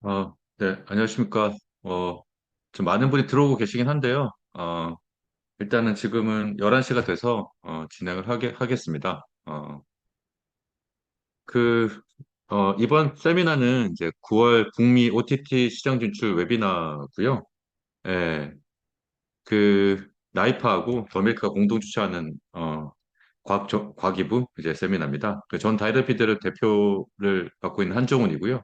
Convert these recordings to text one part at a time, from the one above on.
네, 안녕하십니까. 좀 많은 분이 들어오고 계시긴 한데요. 일단은 지금은 11시가 돼서, 진행을 하겠습니다. 그, 이번 세미나는 이제 9월 북미 OTT 시장 진출 웨비나고요. 예, 나이파하고 더밀크가 공동 주최하는, 과기부 이제 세미나입니다. 전 다이너피드를 대표를 맡고 있는 한종훈이고요.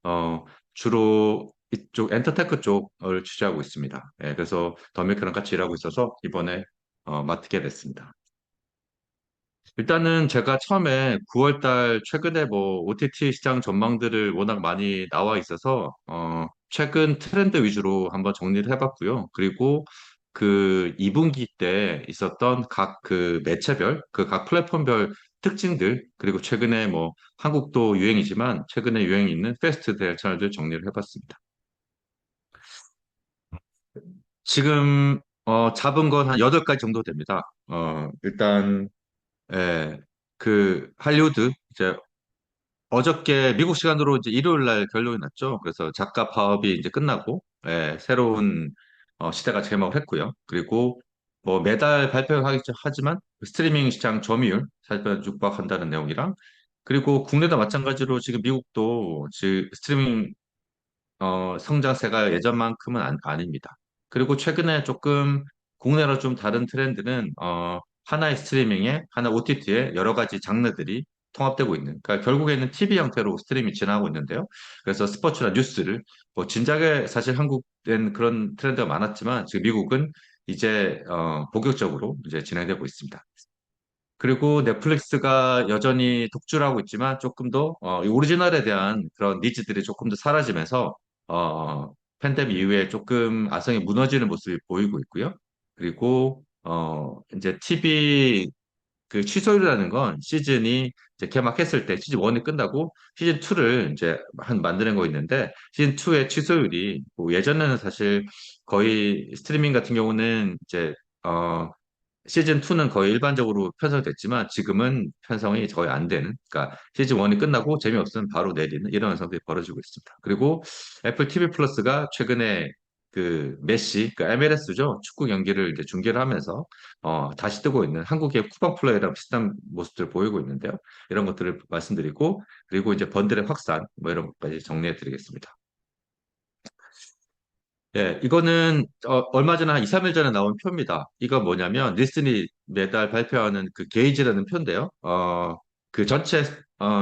어, 주로 이쪽 엔터테크 쪽을 취재하고 있습니다. 예, 그래서 더밀크랑 같이 일하고 있어서 이번에 맡게 됐습니다. 일단은 제가 처음에 9월 달 최근에 뭐 OTT 시장 전망들을 워낙 많이 나와 있어서 최근 트렌드 위주로 한번 정리를 해봤고요. 그리고 그 2분기 때 있었던 각 그 매체별, 그 각 플랫폼별 특징들, 그리고 최근에 뭐 한국도 유행이지만 최근에 유행이 있는 패스트 대열 채널들 정리를 해봤습니다. 지금 잡은 건 한 8가지 정도 됩니다. 일단 예, 그 할리우드 이제 어저께 미국 시간으로 이제 일요일 날 결론이 났죠. 그래서 작가 파업이 이제 끝나고 새로운 시대가 개막을 했고요. 그리고 뭐 매달 발표하지만 스트리밍 시장 점유율 살펴 육박한다는 내용이랑 그리고 국내도 마찬가지로 지금 미국도 지금 스트리밍 성장세가 예전만큼은 아닙니다. 그리고 최근에 조금 국내로 좀 다른 트렌드는 하나의 스트리밍에 하나 OTT에 여러 가지 장르들이 통합되고 있는. 그러니까 결국에는 TV 형태로 스트리밍이 진화하고 있는데요. 그래서 스포츠나 뉴스를 뭐 진작에 사실 한국엔 그런 트렌드가 많았지만 지금 미국은 이제 본격적으로 이제 진행되고 있습니다. 그리고 넷플릭스가 여전히 독주를 하고 있지만 조금 더 이 오리지널에 대한 그런 니즈들이 조금 더 사라지면서 팬데믹 이후에 조금 아성이 무너지는 모습이 보이고 있고요. 그리고 이제 TV 그 취소율이라는 건 시즌이 이제 개막했을 때 시즌 1이 끝나고 시즌 2를 이제 한 만드는 거 있는데 시즌 2의 취소율이 뭐 예전에는 사실 거의 스트리밍 같은 경우는 이제 어 시즌 2는 거의 일반적으로 편성됐지만 지금은 편성이 거의 안 되는, 그러니까 시즌 1이 끝나고 재미없으면 바로 내리는 이런 현상들이 벌어지고 있습니다. 그리고 애플 TV 플러스가 최근에 그 메시, 그 MLS죠. 축구 경기를 이제 중계를 하면서 다시 뜨고 있는 한국의 쿠팡 플레이랑 비슷한 모습들을 보이고 있는데요. 이런 것들을 말씀드리고 그리고 이제 번들의 확산 뭐 이런 것까지 정리해 드리겠습니다. 예, 이거는 얼마 전에 한 2, 3일 전에 나온 표입니다. 이거 뭐냐면 리스니 매달 발표하는 그 게이지라는 표인데요. 그 전체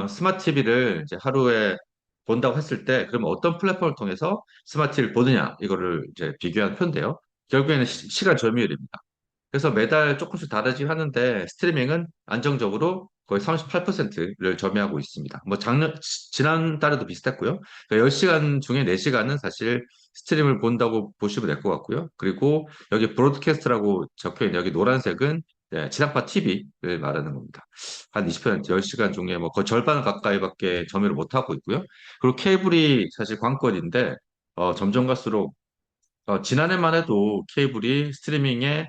스마트 TV를 이제 하루에 본다고 했을 때 그러면 어떤 플랫폼을 통해서 스마트 TV를 보느냐 이거를 이제 비교한 표인데요. 결국에는 시간 점유율입니다. 그래서 매달 조금씩 다르긴 하는데 스트리밍은 안정적으로 거의 38%를 점유하고 있습니다. 뭐 지난달에도 비슷했고요. 그러니까 10시간 중에 4시간은 사실 스트림을 본다고 보시면 될 것 같고요. 그리고 여기 브로드캐스트라고 적혀 있는 여기 노란색은 지상파 TV를 말하는 겁니다. 한 20%, 10시간 중에 뭐 거의 절반 가까이밖에 점유를 못하고 있고요. 그리고 케이블이 사실 관건인데 점점 갈수록 지난해만 해도 케이블이 스트리밍에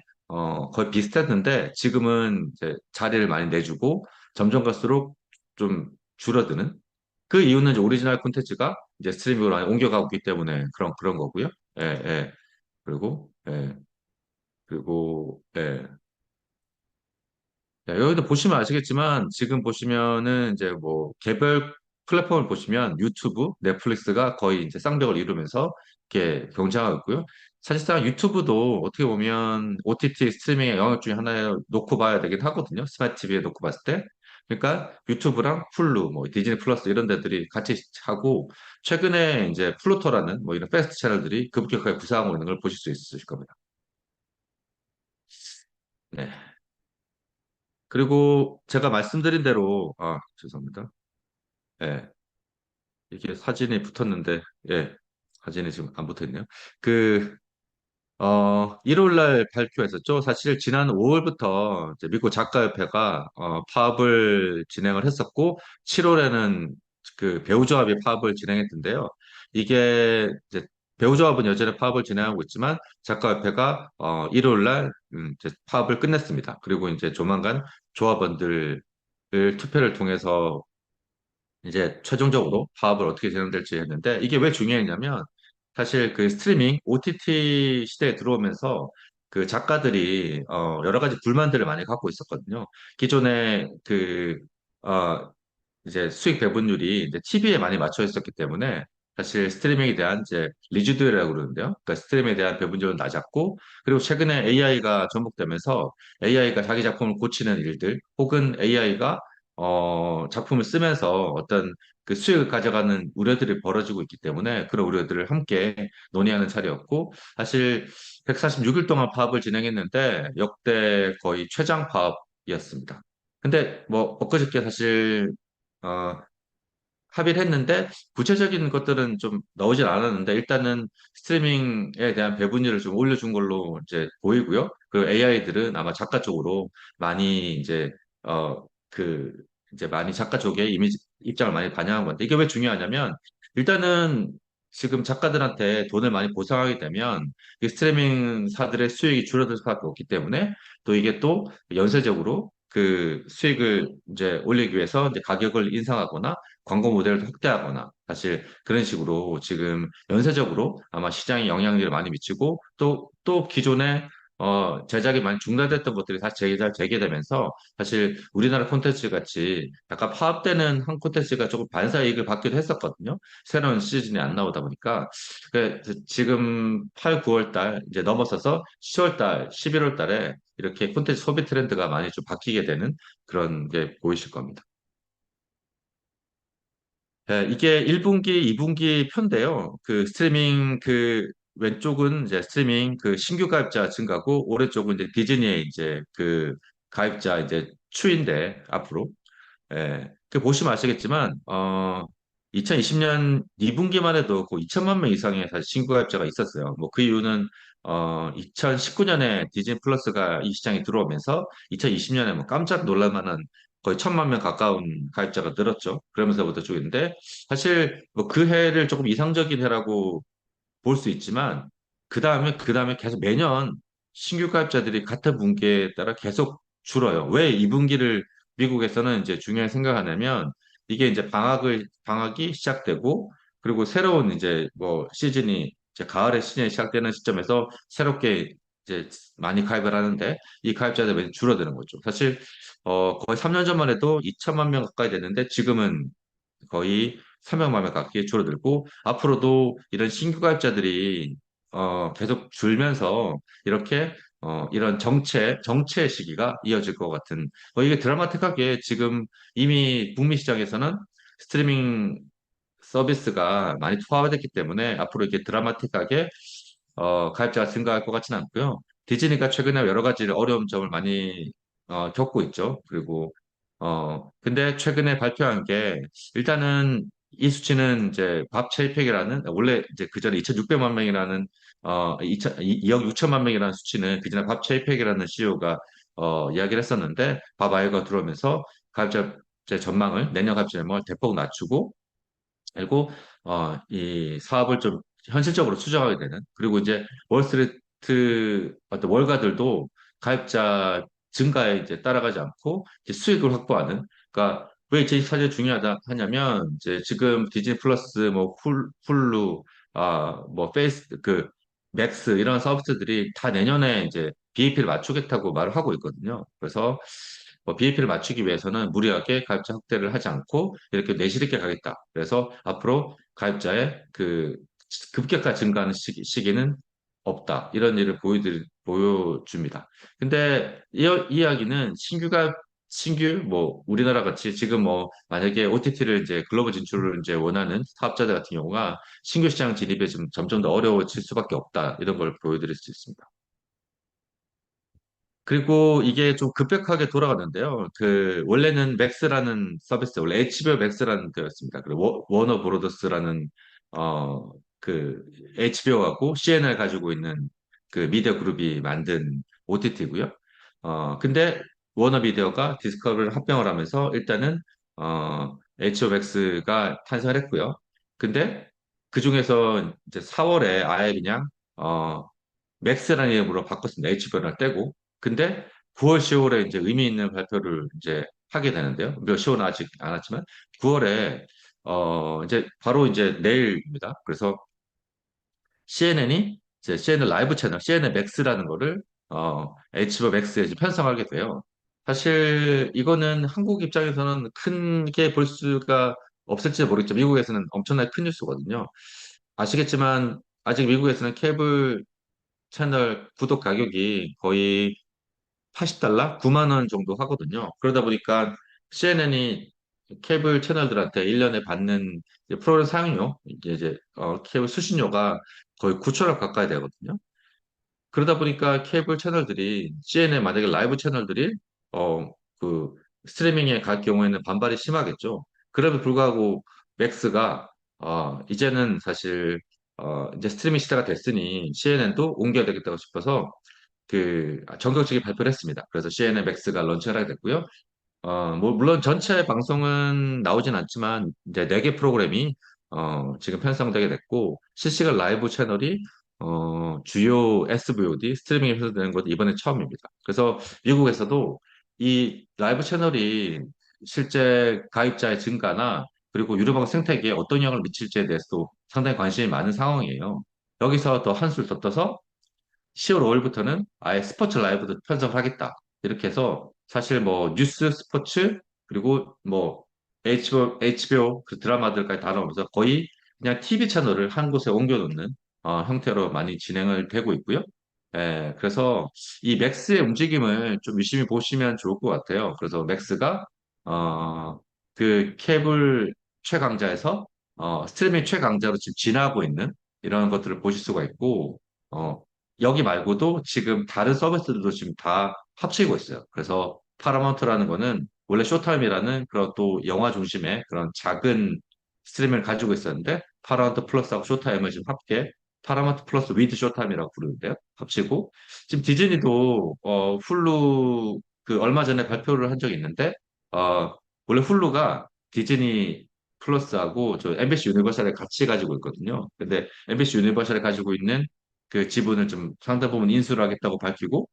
거의 비슷했는데 지금은 이제 자리를 많이 내주고 점점 갈수록 좀 줄어드는 그 이유는 이제 오리지널 콘텐츠가 이제 스트리밍으로 많이 옮겨가고 있기 때문에 그런 거고요. 예, 예. 그리고 예. 그리고 예. 네, 여기도 보시면 아시겠지만 지금 보시면은 이제 뭐 개별 플랫폼을 보시면 유튜브, 넷플릭스가 거의 이제 쌍벽을 이루면서 이렇게 경쟁하고 있고요. 사실상 유튜브도 어떻게 보면 OTT 스트리밍의 영역 중에 하나에 놓고 봐야 되긴 하거든요. 스마트 TV에 놓고 봤을 때. 그러니까 유튜브랑 훌루, 뭐 디즈니 플러스 이런 데들이 같이 하고 최근에 이제 플루토라는 뭐 이런 패스트 채널들이 급격하게 부상하고 있는 걸 보실 수 있으실 겁니다. 네. 그리고 제가 말씀드린 대로 죄송합니다. 예, 이게 사진이 붙었는데, 예, 사진이 지금 안 붙어 있네요. 그, 1월 날 발표했었죠. 사실 지난 5월부터 미국 작가협회가 파업을 진행을 했었고, 7월에는 그 배우조합이 파업을 진행했는데요. 이게 이제 배우조합은 여전히 파업을 진행하고 있지만, 작가협회가 1월 날 이제 파업을 끝냈습니다. 그리고 이제 조만간 조합원들을 투표를 통해서 이제 최종적으로 파업을 어떻게 진행될지 했는데 이게 왜 중요했냐면 사실 그 스트리밍 OTT 시대에 들어오면서 그 작가들이 여러 가지 불만들을 많이 갖고 있었거든요. 기존에 이제 수익 배분율이 이제 TV에 많이 맞춰 있었기 때문에 사실 스트리밍에 대한 이제 리주드라고 그러는데요. 그러니까 스트리밍에 대한 배분율은 낮았고 그리고 최근에 AI가 접목되면서 AI가 자기 작품을 고치는 일들 혹은 AI가 작품을 쓰면서 어떤 그 수익을 가져가는 우려들이 벌어지고 있기 때문에 그런 우려들을 함께 논의하는 자리였고 사실 146일 동안 파업을 진행했는데 역대 거의 최장 파업이었습니다. 근데 뭐 엊그저께 사실 어, 합의를 했는데 구체적인 것들은 좀 나오진 않았는데 일단은 스트리밍에 대한 배분율을 좀 올려준 걸로 이제 보이고요. 그리고 AI들은 아마 작가 쪽으로 많이 이제 어 그 이제 많이 작가 쪽에 이미지 입장을 많이 반영한 건데 이게 왜 중요하냐면 일단은 지금 작가들한테 돈을 많이 보상하게 되면 이 스트리밍사들의 수익이 줄어들 수밖에 없기 때문에 또 이게 또 연쇄적으로 그 수익을 이제 올리기 위해서 이제 가격을 인상하거나 광고 모델을 확대하거나 사실 그런 식으로 지금 연쇄적으로 아마 시장에 영향력을 많이 미치고 또 기존에 제작이 많이 중단됐던 것들이 다시 재개되면서 사실 우리나라 콘텐츠 같이 약간 파업되는 한 콘텐츠가 조금 반사이익을 받기도 했었거든요. 새로운 시즌이 안 나오다 보니까 지금 8, 9월 달 이제 넘어서서 10월 달, 11월 달에 이렇게 콘텐츠 소비 트렌드가 많이 좀 바뀌게 되는 그런 게 보이실 겁니다. 네, 이게 1분기, 2분기 편인데요. 그 스트리밍 그 왼쪽은 이제 스트리밍 그 신규 가입자 증가고 오른쪽은 이제 디즈니의 이제 그 가입자 이제 추인데 앞으로 그 보시면 아시겠지만 2020년 2분기만 해도 그 2천만 명 이상의 사실 신규 가입자가 있었어요. 뭐 그 이유는 2019년에 디즈니 플러스가 이 시장에 들어오면서 2020년에 뭐 깜짝 놀랄 만한 거의 1천만 명 가까운 가입자가 늘었죠. 그러면서부터 쭉인데 사실 뭐 그 해를 조금 이상적인 해라고 볼 수 있지만 그 다음에 계속 매년 신규 가입자들이 같은 분기에 따라 계속 줄어요. 왜 2분기를 미국에서는 이제 중요하게 생각하냐면 이게 이제 방학이 시작되고 그리고 새로운 이제 뭐 시즌이 이제 가을에 시즌이 시작되는 시점에서 새롭게 이제 많이 가입을 하는데 이 가입자들이 많이 줄어드는 거죠. 사실 거의 3년 전만 해도 2천만 명 가까이 됐는데 지금은 거의 300만 명 가깝게 줄어들고 앞으로도 이런 신규 가입자들이 계속 줄면서 이렇게 이런 정체 시기가 이어질 것 같은 이게 드라마틱하게 지금 이미 북미 시장에서는 스트리밍 서비스가 많이 투하됐기 때문에 앞으로 이렇게 드라마틱하게 가입자가 증가할 것 같지는 않고요. 디즈니가 최근에 여러 가지 어려운 점을 많이 겪고 있죠. 그리고 근데 최근에 발표한 게 일단은 이 수치는 이제 밥 체이팩이라는 원래 이제 그 전에 2,600만 명이라는 2억 6천만 명이라는 수치는 그 전에 밥 체이팩이라는 CEO가 이야기를 했었는데 밥 아이가 들어오면서 가입자 제 전망을 내년 가입자 전망을 대폭 낮추고 그리고 이 사업을 좀 현실적으로 추정하게 되는 그리고 이제 월스트리트 어떤 월가들도 가입자 증가에 이제 따라가지 않고 이제 수익을 확보하는 그러니까 왜 이제 사실 중요하다 하냐면 이제 지금 디즈니 플러스 뭐 훌루 뭐 페이스 그 맥스 이런 서비스들이 다 내년에 이제 BAP를 맞추겠다고 말을 하고 있거든요. 그래서 BAP를 맞추기 위해서는 무리하게 가입자 확대를 하지 않고 이렇게 내실 있게 가겠다. 그래서 앞으로 가입자의 그 급격한 증가하는 시기는 없다. 이런 일을 보여줍니다. 근데 이 이야기는 신규 뭐 우리나라 같이 지금 뭐 만약에 OTT를 이제 글로벌 진출을 이제 원하는 사업자들 같은 경우가 신규 시장 진입에 좀 점점 더 어려워질 수밖에 없다. 이런 걸 보여드릴 수 있습니다. 그리고 이게 좀 급격하게 돌아갔는데요. 그 원래는 맥스라는 서비스, 원래 HBO 맥스라는 데였습니다. 그리고 워너 브로더스라는 그 HBO하고 CN을 가지고 있는 그 미디어 그룹이 만든 OTT고요. 근데 워너 미디어가 디스커버리를 합병을 하면서 일단은 HBO 맥스가 탄생을 했고요. 근데 그 중에서 이제 4월에 아예 그냥 맥스라는 이름으로 바꿨습니다. HBO를 떼고. 근데 9월, 10월에 이제 의미 있는 발표를 이제 하게 되는데요. 몇 시호는 아직 안 왔지만 9월에 이제 바로 이제 내일입니다. 그래서 CNN이 이제 CNN 라이브 채널, CNN 맥스라는 거를 HBO 맥스에 이제 편성하게 돼요. 사실 이거는 한국 입장에서는 큰 게 볼 수가 없을지 모르겠죠. 미국에서는 엄청나게 큰 뉴스거든요. 아시겠지만 아직 미국에서는 케이블 채널 구독 가격이 거의 80달러? 9만 원 정도 하거든요. 그러다 보니까 CNN이 케이블 채널들한테 1년에 받는 이제 프로그램 사용료, 이제 케이블 수신료가 거의 9천원 가까이 되거든요. 그러다 보니까 케이블 채널들이 CNN 만약에 라이브 채널들이 어 그 스트리밍에 갈 경우에는 반발이 심하겠죠. 그럼에도 불구하고 맥스가 이제는 사실 이제 스트리밍 시대가 됐으니 CNN도 옮겨야 되겠다고 싶어서 전격적인 발표를 했습니다. 그래서 CNN 맥스가 런칭을 하게 됐고요. 뭐, 물론 전체 방송은 나오진 않지만, 이제 4개 프로그램이, 지금 편성되게 됐고, 실시간 라이브 채널이, 주요 SVOD, 스트리밍에 해서되는 것도 이번에 처음입니다. 그래서 미국에서도 이 라이브 채널이 실제 가입자의 증가나, 그리고 유료방 생태계에 어떤 영향을 미칠지에 대해서도 상당히 관심이 많은 상황이에요. 여기서 더 한술 더 떠서 10월 5일부터는 아예 스포츠 라이브도 편성하겠다. 이렇게 해서 사실 뭐 뉴스, 스포츠, 그리고 뭐 HBO 그 드라마들까지 다 나오면서 거의 그냥 TV 채널을 한 곳에 옮겨놓는 형태로 많이 진행을 되고 있고요. 그래서 이 맥스의 움직임을 좀 유심히 보시면 좋을 것 같아요. 그래서 맥스가 어, 그 케이블 최강자에서 스트리밍 최강자로 지금 진화하고 있는 이런 것들을 보실 수가 있고 어, 여기 말고도 지금 다른 서비스들도 지금 다 합치고 있어요. 그래서 파라마운트라는 거는 원래 쇼타임이라는 그런 또 영화 중심의 그런 작은 스트리밍을 가지고 있었는데 파라마운트 플러스하고 쇼타임을 지금 합계 파라마운트 플러스 위드 쇼타임이라고 부르는데요. 합치고 지금 디즈니도 훌루 그 얼마 전에 발표를 한 적이 있는데 어, 원래 훌루가 디즈니 플러스하고 저 MBC 유니버설에 같이 가지고 있거든요. 근데 MBC 유니버설에 가지고 있는 그 지분을 좀 상당 부분 인수를 하겠다고 밝히고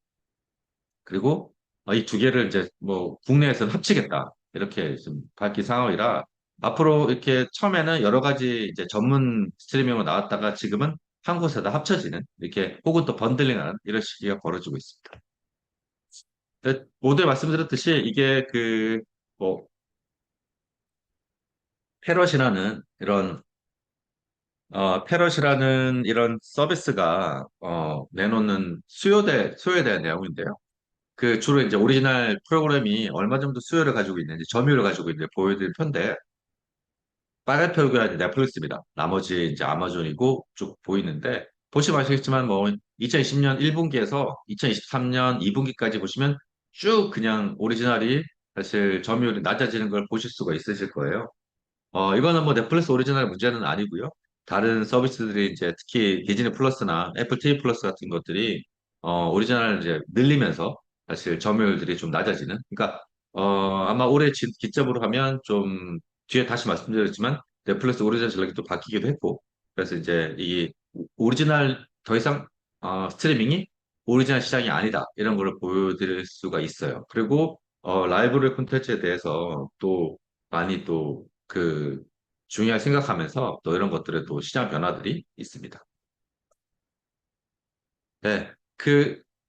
그리고 이 두 개를 이제 뭐 국내에서는 합치겠다 이렇게 좀 밝힌 상황이라 앞으로 이렇게 처음에는 여러 가지 이제 전문 스트리밍으로 나왔다가 지금은 한 곳에다 합쳐지는 이렇게 혹은 또 번들링하는 이런 시기가 벌어지고 있습니다. 근데 모두에 말씀드렸듯이 이게 뭐 패럿이라는 이런 패럿이라는 이런 서비스가 내놓는 수요에 대한 내용인데요. 그 주로 이제 오리지널 프로그램이 얼마 정도 수요를 가지고 있는지 점유율을 가지고 있는지 보여드릴 텐데 빨간 표가 이제 넷플릭스입니다. 나머지 이제 아마존이고 쭉 보이는데 보시면 아시겠지만 뭐 2020년 1분기에서 2023년 2분기까지 보시면 쭉 그냥 오리지널이 사실 점유율이 낮아지는 걸 보실 수가 있으실 거예요. 이거는 뭐 넷플릭스 오리지널 문제는 아니고요. 다른 서비스들이 이제 특히 디즈니 플러스나 애플 TV 플러스 같은 것들이 오리지널 이제 늘리면서 사실 점유율들이 좀 낮아지는. 그러니까 아마 올해 기점으로 하면 좀 뒤에 다시 말씀드렸지만 넷플릭스 오리지널 전략이 또 바뀌기도 했고 그래서 이제 이 오리지널 더 이상 스트리밍이 오리지널 시장이 아니다 이런 걸 보여드릴 수가 있어요. 그리고 라이브러리 콘텐츠에 대해서 또 많이 또 중요하게 생각하면서 또 이런 것들에 또 시장 변화들이 있습니다. 네.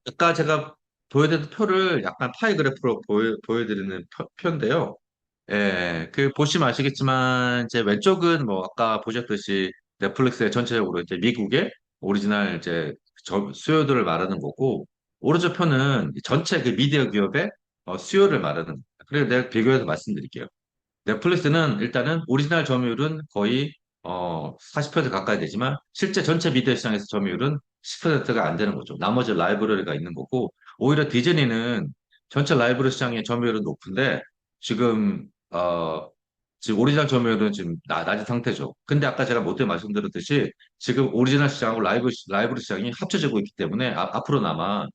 아까 제가 보여드린 표를 약간 파이 그래프로 보여드리는 표인데요. 보시면 아시겠지만, 이제 왼쪽은 뭐, 아까 보셨듯이 넷플릭스의 전체적으로 이제 미국의 오리지널 이제 수요들을 말하는 거고, 오른쪽 표는 전체 그 미디어 기업의 수요를 말하는 겁니다. 그래서 내가 비교해서 말씀드릴게요. 넷플릭스는 일단은 오리지널 점유율은 거의 40% 가까이 되지만 실제 전체 미디어 시장에서 점유율은 10%가 안 되는 거죠. 나머지 라이브러리가 있는 거고 오히려 디즈니는 전체 라이브러리 시장의 점유율은 높은데 지금 지금 오리지널 점유율은 지금 낮은 상태죠. 근데 아까 제가 모두에 말씀드렸듯이 지금 오리지널 시장하고 라이브러리 시장이 합쳐지고 있기 때문에 앞으로나마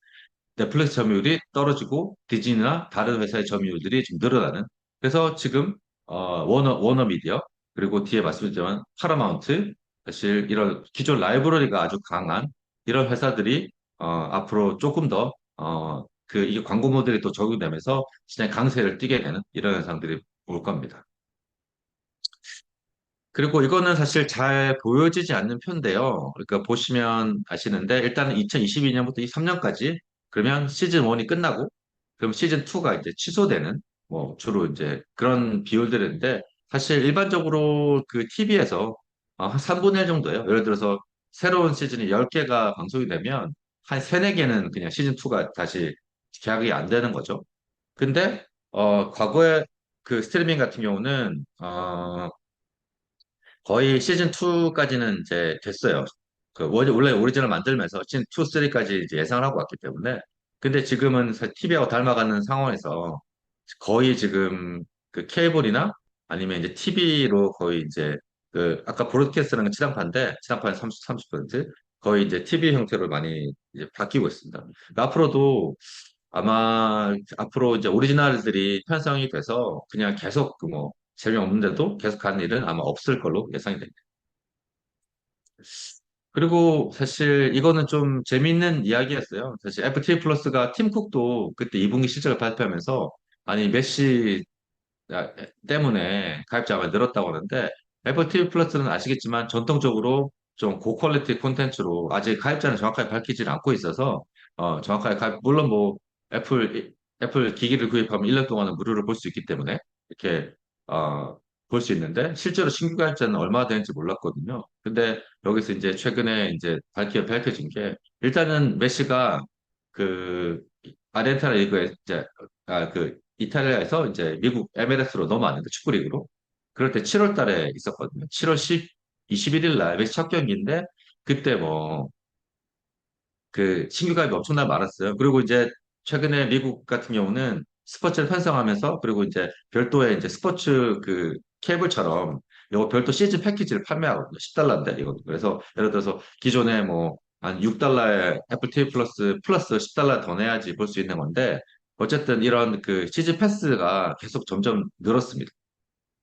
넷플릭스 점유율이 떨어지고 디즈니나 다른 회사의 점유율들이 좀 늘어나는. 그래서 지금 워너 미디어 그리고 뒤에 말씀드렸지만 파라마운트 사실 이런 기존 라이브러리가 아주 강한 이런 회사들이 앞으로 조금 더 이게 광고 모델이 또 적용되면서 시장에 강세를 띠게 되는 이런 현상들이 올 겁니다. 그리고 이거는 사실 잘 보여지지 않는 편인데요. 그러니까 보시면 아시는데 일단은 2022년부터 이 3년까지 그러면 시즌 1이 끝나고 그럼 시즌 2가 이제 취소되는 뭐 주로 이제 그런 비율들인데 사실 일반적으로 그 TV에서 한 3분의 1 정도예요. 예를 들어서 새로운 시즌이 10개가 방송이 되면 한 3, 4개는 그냥 시즌 2가 다시 계약이 안 되는 거죠. 근데 과거에 그 스트리밍 같은 경우는 거의 시즌 2까지는 이제 됐어요. 원래 오리지널 만들면서 시즌 2, 3까지 이제 예상을 하고 왔기 때문에. 근데 지금은 TV하고 닮아가는 상황에서 거의 지금 그 케이블이나 아니면 이제 TV로 거의 이제 아까 브로드캐스트라는 건 지상파는 30% 거의 이제 TV 형태로 많이 이제 바뀌고 있습니다. 그러니까 앞으로도 아마 앞으로 이제 오리지널들이 편성이 돼서 그냥 계속 그 뭐 재미없는데도 계속 가는 일은 아마 없을 걸로 예상이 됩니다. 그리고 사실 이거는 좀 재밌는 이야기였어요. 사실 FTA 플러스가 팀 쿡도 그때 2분기 실적을 발표하면서 아니 메시 때문에 가입자가 늘었다고 하는데 애플 TV 플러스는 아시겠지만 전통적으로 좀 고퀄리티 콘텐츠로 아직 가입자는 정확하게 밝히지는 않고 있어서 정확하게 물론 뭐 애플 애플 기기를 구입하면 1년 동안은 무료로 볼 수 있기 때문에 이렇게 볼 수 있는데 실제로 신규 가입자는 얼마나 되는지 몰랐거든요. 근데 여기서 이제 최근에 이제 밝혀진 게 일단은 메시가 그 아르헨티나 리그에 이제 이탈리아에서 이제 미국 MLS로 넘어왔는데 축구 리그로 그럴 때 7월 달에 있었거든요. 7월 21일 날 메시 첫 경기인데 그때 뭐 그 신규 가입이 엄청나게 많았어요. 그리고 이제 최근에 미국 같은 경우는 스포츠를 편성하면서 그리고 이제 별도의 이제 스포츠 그 케이블처럼 요 별도 시즌 패키지를 판매하거든요. 10달러인데 이거 그래서 예를 들어서 기존에 뭐 한 6달러에 애플 TV 플러스 10달러 더 내야지 볼 수 있는 건데 어쨌든 이런 그 시즌 패스가 계속 점점 늘었습니다.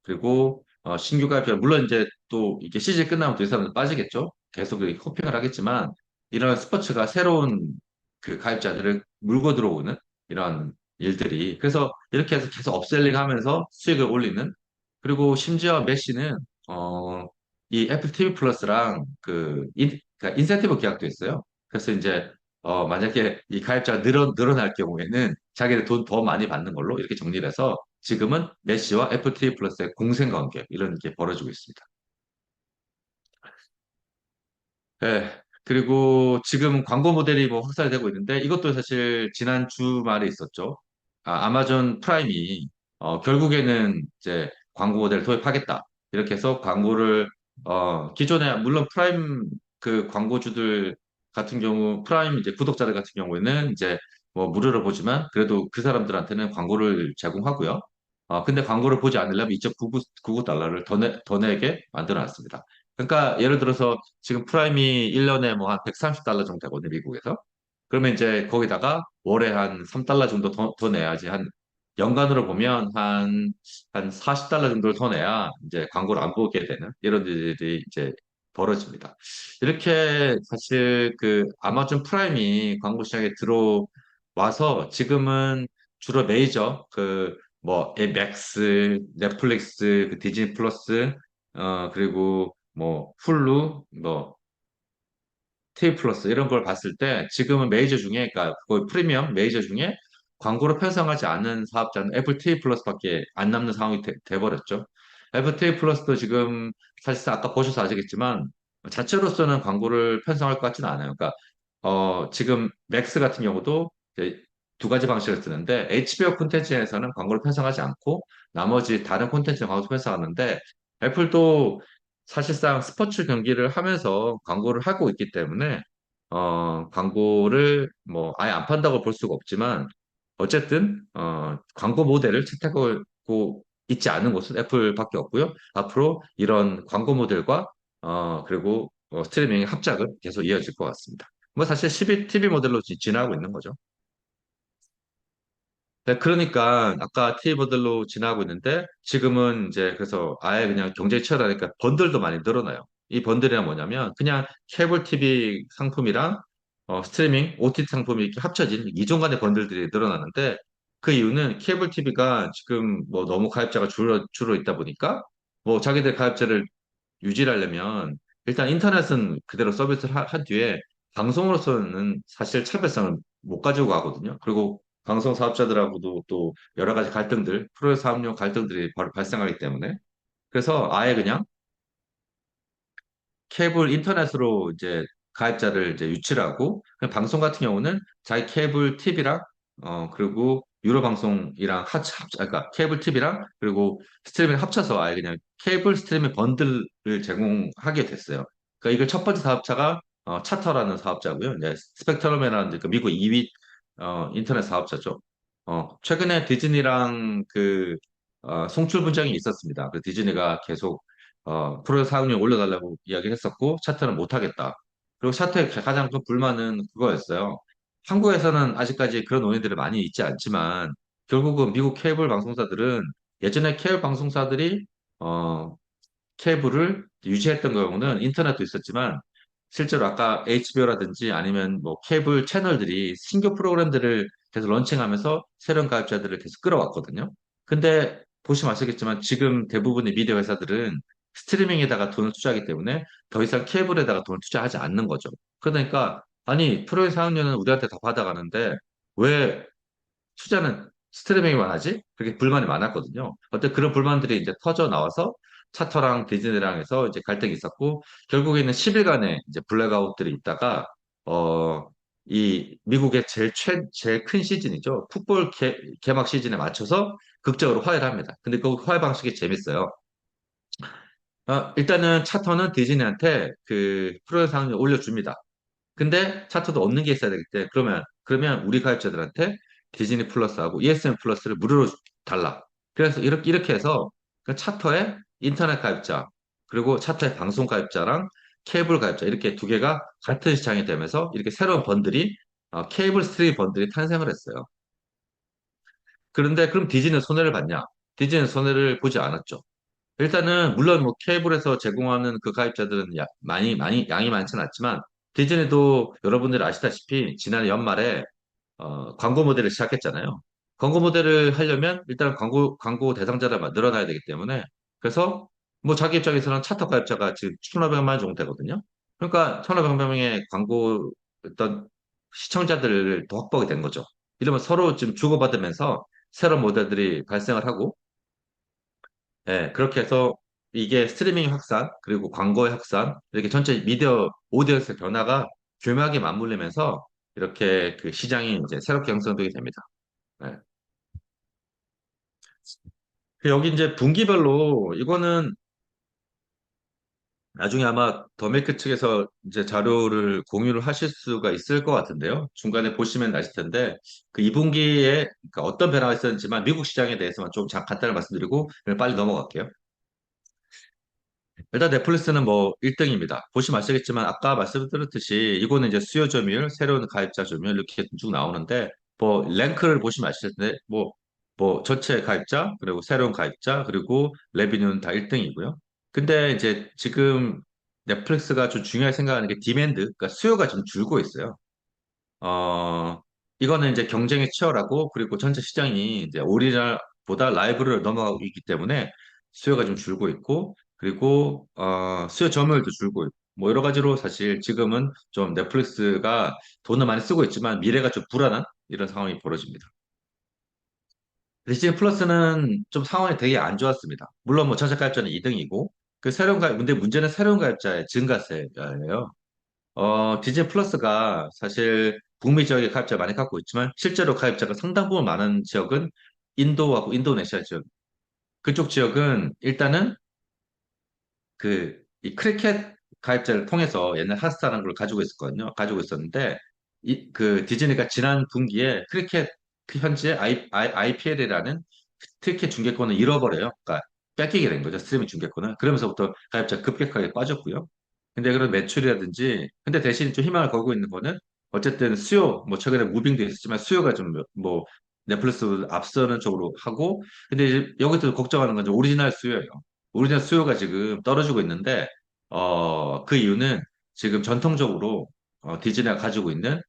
그리고 신규 가입자 물론 이제 또 이게 시즌 끝나면 또 이 사람들 빠지겠죠. 계속 이렇게 호핑을 하겠지만 이런 스포츠가 새로운 그 가입자들을 물고 들어오는 이런 일들이 그래서 이렇게 해서 계속 업셀링 하면서 수익을 올리는 그리고 심지어 메시는 어, 이 애플 TV 플러스랑 그러니까 인센티브 계약도 있어요. 그래서 이제 만약에 이 가입자가 늘어날 경우에는 자기들 돈 더 많이 받는 걸로 이렇게 정리를 해서 지금은 메시와 애플 TV 플러스의 공생 관계 이런 게 벌어지고 있습니다. 예. 그리고 지금 광고 모델이 뭐 확산되고 있는데 이것도 사실 지난 주말에 있었죠. 아마존 프라임이 결국에는 이제 광고 모델을 도입하겠다. 이렇게 해서 광고를 기존에 물론 프라임 그 광고주들 같은 경우 프라임 이제 구독자들 같은 경우에는 이제 뭐 무료로 보지만 그래도 그 사람들한테는 광고를 제공하고요. 근데 광고를 보지 않으려면 2.99 달러를 더 내게 만들어 놨습니다. 그러니까 예를 들어서 지금 프라임이 1년에 뭐 한 130달러 정도 되거든요, 미국에서. 그러면 이제 거기다가 월에 한 3달러 정도 더 내야지. 연간으로 보면 한 40달러 정도를 더 내야 이제 광고를 안 보게 되는 이런 일들이 이제 벌어집니다. 이렇게 사실 그 아마존 프라임이 광고 시장에 들어와서 지금은 주로 메이저 뭐 맥스, 넷플릭스, 그 디즈니 플러스 그리고 뭐 훌루, 뭐 테이 플러스 이런 걸 봤을 때 지금은 메이저 중에 그러니까 거의 프리미엄 메이저 중에 광고를 편성하지 않은 사업자는 애플 TV 플러스밖에 안 남는 상황이 돼버렸죠. 애플 TV 플러스도 지금 사실상 아까 보셔서 아시겠지만 자체로서는 광고를 편성할 것 같지는 않아요. 그러니까 지금 맥스 같은 경우도 이제 두 가지 방식을 쓰는데 HBO 콘텐츠에서는 광고를 편성하지 않고 나머지 다른 콘텐츠에 광고를 편성하는데 애플도 사실상 스포츠 경기를 하면서 광고를 하고 있기 때문에 광고를 뭐 아예 안 판다고 볼 수가 없지만 어쨌든 광고 모델을 채택하고 있지 않은 곳은 애플밖에 없고요. 앞으로 이런 광고 모델과 그리고 스트리밍의 합작은 계속 이어질 것 같습니다. 뭐 사실 12 TV 모델로 진화하고 있는 거죠. 네, 그러니까 아까 TV 모델로 진화하고 있는데 지금은 이제 그래서 아예 그냥 경쟁이 치열하니까 번들도 많이 늘어나요. 이 번들이란 뭐냐면 그냥 케이블 TV 상품이랑 스트리밍, OTT 상품이 이렇게 합쳐진 이종 간의 번들들이 늘어나는데 그 이유는 케이블 TV가 지금 뭐 너무 가입자가 줄어 있다 보니까 뭐 자기들 가입자를 유지를 하려면 일단 인터넷은 그대로 서비스를 한 뒤에 방송으로서는 사실 차별성을 못 가지고 가거든요. 그리고 방송 사업자들하고도 또 여러 가지 갈등들, 프로 사업용 갈등들이 바로 발생하기 때문에 그래서 아예 그냥 케이블 인터넷으로 이제 가입자를 이제 유치를 하고 그냥 방송 같은 경우는 자기 케이블 TV랑 그리고 유료 방송이랑 그러니까 케이블 TV랑 그리고 스트리밍 합쳐서 아예 그냥 케이블 스트리밍 번들을 제공하게 됐어요. 그러니까 이걸 첫 번째 사업자가 차터라는 사업자고요. 이제 스펙트럼이라는 그 미국 2위 인터넷 사업자죠. 최근에 디즈니랑 그 송출 분쟁이 있었습니다. 그 디즈니가 계속 프로 사용료 올려달라고 이야기를 했었고, 차트는 못하겠다. 그리고 차트의 가장 큰 불만은 그거였어요. 한국에서는 아직까지 그런 논의들이 많이 있지 않지만, 결국은 미국 케이블 방송사들은 예전에 케이블 방송사들이, 어, 케이블을 유지했던 경우는 인터넷도 있었지만, 실제로 아까 HBO라든지 아니면 뭐 케이블 채널들이 신규 프로그램들을 계속 런칭하면서 새로운 가입자들을 계속 끌어왔거든요. 근데 보시면 아시겠지만 지금 대부분의 미디어 회사들은 스트리밍에다가 돈을 투자하기 때문에 더 이상 케이블에다가 돈을 투자하지 않는 거죠. 그러니까 아니 프로의 사용료는 우리한테 다 받아가는데 왜 투자는 스트리밍에만 하지? 그렇게 불만이 많았거든요. 어때 그런 불만들이 이제 터져 나와서 차터랑 디즈니랑 해서 이제 갈등이 있었고 결국에는 10일간의 이제 블랙아웃들이 있다가 어 이 미국의 제일 큰 시즌이죠. 풋볼 개막 시즌에 맞춰서 극적으로 화해를 합니다. 근데 그 화해 방식이 재밌어요. 일단은 차터는 디즈니한테 그 프로의 상을 올려줍니다. 근데 차트도 없는 게 있어야 되기 때문에 그러면 우리 가입자들한테 디즈니 플러스하고 ESN 플러스를 무료로 달라. 그래서 이렇게 해서 그 차터의 인터넷 가입자 그리고 차터의 방송 가입자랑 케이블 가입자 이렇게 두 개가 같은 시장이 되면서 이렇게 새로운 번들이 케이블 스트리밍 번들이 탄생을 했어요. 그런데 그럼 디즈니는 손해를 봤냐? 디즈니는 손해를 보지 않았죠. 일단은 물론 뭐 케이블에서 제공하는 그 가입자들은 많이 양이 많지는 않지만 디즈니도 여러분들 아시다시피 지난해 연말에 광고 모델을 시작했잖아요. 광고 모델을 하려면 일단 광고 대상자가 늘어나야 되기 때문에 그래서 뭐 자기 입장에서는 차터 가입자가 지금 1,500만 정도 되거든요. 그러니까 1,500명의 광고 어떤 시청자들을 더 확보하게 된 거죠. 이러면 서로 지금 주고받으면서 새로운 모델들이 발생을 하고 예, 그렇게 해서 이게 스트리밍 확산, 그리고 광고의 확산, 이렇게 전체 미디어 오디언스 변화가 교묘하게 맞물리면서 이렇게 그 시장이 이제 새롭게 형성되게 됩니다. 예. 여기 이제 분기별로 이거는 나중에 아마 더메이크 측에서 이제 자료를 공유를 하실 수가 있을 것 같은데요. 중간에 보시면 아실 텐데 그 2분기에 어떤 변화가 있었는지만 미국 시장에 대해서만 좀 간단히 말씀드리고 빨리 넘어갈게요. 일단 넷플릭스는 뭐 1등입니다. 보시면 아시겠지만 아까 말씀드렸듯이 이거는 이제 수요 점유율, 새로운 가입자 점유율 이렇게 쭉 나오는데 뭐 랭크를 보시면 아실 텐데 뭐 전체 가입자 그리고 새로운 가입자 그리고 레비뉴는 다 1등이고요. 근데 이제 지금 넷플릭스가 좀 중요하게 생각하는 게 디맨드, 그러니까 수요가 좀 줄고 있어요. 어, 이거는 이제 경쟁이 치열하고 그리고 전체 시장이 이제 오리지널보다 라이브를 넘어가고 있기 때문에 수요가 좀 줄고 있고 그리고 수요 점유율도 줄고 있고 뭐 여러 가지로 사실 지금은 좀 넷플릭스가 돈을 많이 쓰고 있지만 미래가 좀 불안한 이런 상황이 벌어집니다. 디즈니 플러스는 좀 상황이 되게 안 좋았습니다. 물론 뭐 전체 가입자는 2등이고 그 근데 문제는 새로운 가입자의 증가세예요. 디즈니 플러스가 사실 북미 지역에 가입자 많이 갖고 있지만 실제로 가입자가 상당 부분 많은 지역은 인도하고 인도네시아 지역. 그쪽 지역은 일단은 이 크리켓 가입자를 통해서 옛날 핫스타라는 걸 가지고 있었거든요. 가지고 있었는데 그 디즈니가 지난 분기에 크리켓 그 현재 IPL이라는 크리켓 중계권을 잃어버려요. 그러니까 뺏기게 된 거죠. 스트리밍 중계권을. 그러면서부터 가입자 급격하게 빠졌고요. 근데 그런 매출이라든지 근데 대신 좀 희망을 걸고 있는 거는 어쨌든 수요 뭐 최근에 무빙도 있었지만 수요가 좀 뭐 넷플릭스 앞서는 쪽으로 하고 근데 이제 여기서 걱정하는 건 좀 오리지널 수요예요. 오리지널 수요가 지금 떨어지고 있는데 그 이유는 지금 전통적으로 디즈니가 가지고 있는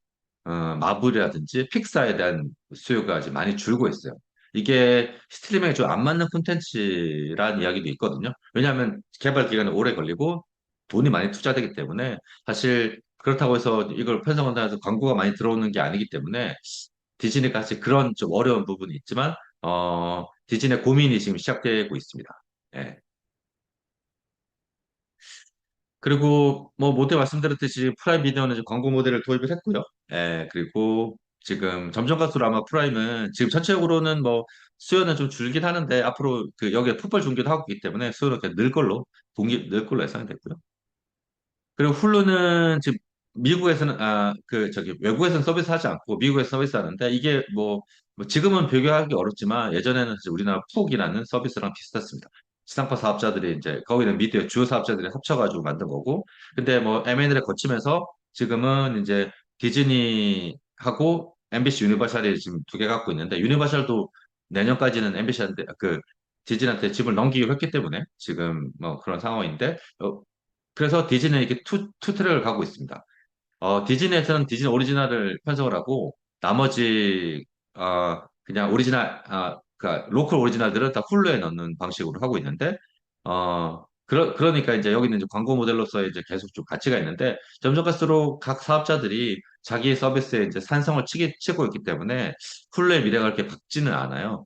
마블이라든지 픽사에 대한 수요가 이제 많이 줄고 있어요. 이게 스트리밍에 좀 안 맞는 콘텐츠란 이야기도 있거든요. 왜냐하면 개발 기간이 오래 걸리고 돈이 많이 투자되기 때문에 사실 그렇다고 해서 이걸 편성한다 해서 광고가 많이 들어오는 게 아니기 때문에 디즈니가 사실 그런 좀 어려운 부분이 있지만 디즈니의 고민이 지금 시작되고 있습니다. 예. 그리고 뭐 모두 말씀드렸듯이 프라임 비디오는 이제 광고 모델을 도입을 했고요. 예, 그리고 지금 점점 갈수록 아마 프라임은 지금 전체적으로는 뭐 수요는 좀 줄긴 하는데 앞으로 그 여기에 풋볼 중계도 하고 있기 때문에 수요는 그냥 늘 걸로 늘 걸로 예상이 됐고요. 그리고 훌루는 지금 미국에서는 그 저기 외국에서는 서비스 하지 않고 미국에서 서비스 하는데 이게 뭐 지금은 비교하기 어렵지만 예전에는 사실 우리나라 푹이라는 서비스랑 비슷했습니다. 지상파 사업자들이 이제 거기는 미디어 주요 사업자들이 합쳐가지고 만든 거고 근데 뭐 M&A를 거치면서 지금은 이제 디즈니하고 MBC 유니버셜이 지금 두 개 갖고 있는데 유니버셜도 내년까지는 MBC한테 그 디즈니한테 집을 넘기기로 했기 때문에 지금 뭐 그런 상황인데 그래서 디즈니는 이렇게 투 트랙을 가고 있습니다. 디즈니에서는 디즈니 오리지널을 편성을 하고 나머지 그냥 오리지널 그러니까 로컬 오리지널들은 다 훌루에 넣는 방식으로 하고 있는데 그러니까 이제 여기는 이제 광고 모델로서 이제 계속 좀 가치가 있는데 점점 갈수록 각 사업자들이 자기 서비스에 이제 산성을 치고 있기 때문에 훌루의 미래가 그렇게 밝지는 않아요.